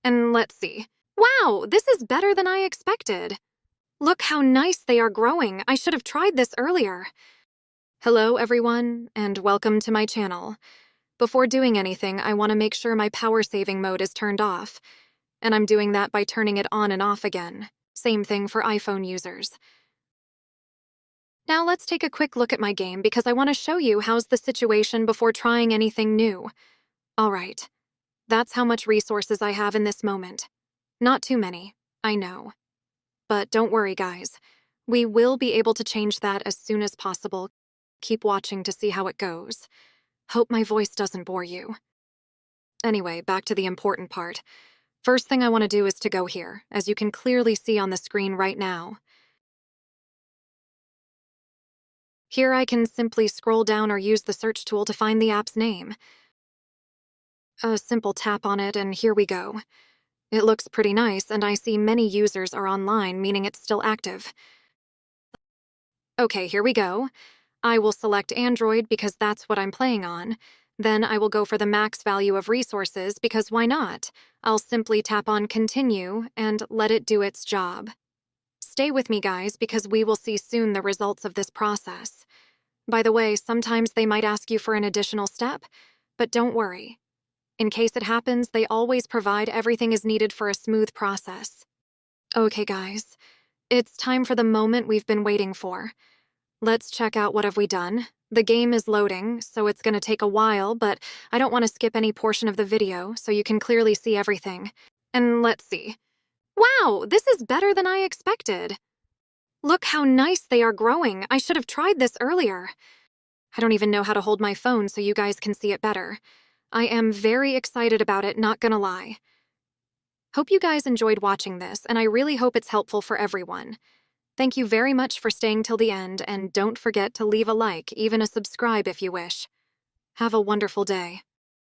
And let's see. Wow, this is better than I expected. Look how nice they are growing. I should have tried this earlier. Hello, everyone, and welcome to my channel. Before doing anything, I want to make sure my power saving mode is turned off, and I'm doing that by turning it on and off again. Same thing for iPhone users. Now let's take a quick look at my game because I want to show you how's the situation before trying anything new. Alright, that's how much resources I have in this moment. Not too many, I know. But don't worry, guys. We will be able to change that as soon as possible. Keep watching to see how it goes. Hope my voice doesn't bore you. Anyway, back to the important part. First thing I want to do is to go here, as you can clearly see on the screen right now. Here I can simply scroll down or use the search tool to find the app's name. A simple tap on it and here we go. It looks pretty nice and I see many users are online, meaning it's still active. Okay, here we go. I will select Android because that's what I'm playing on. Then I will go for the max value of resources because why not? I'll simply tap on Continue and let it do its job. Stay with me, guys, because we will see soon the results of this process. By the way, sometimes they might ask you for an additional step, but don't worry. In case it happens, they always provide everything is needed for a smooth process. Okay, guys, it's time for the moment we've been waiting for. Let's check out what have we done. The game is loading, so it's going to take a while, but I don't want to skip any portion of the video so you can clearly see everything. And let's see. Wow, this is better than I expected. Look how nice they are growing. I should have tried this earlier. I don't even know how to hold my phone so you guys can see it better. I am very excited about it, not gonna lie. Hope you guys enjoyed watching this, and I really hope it's helpful for everyone. Thank you very much for staying till the end, and don't forget to leave a like, even a subscribe if you wish. Have a wonderful day.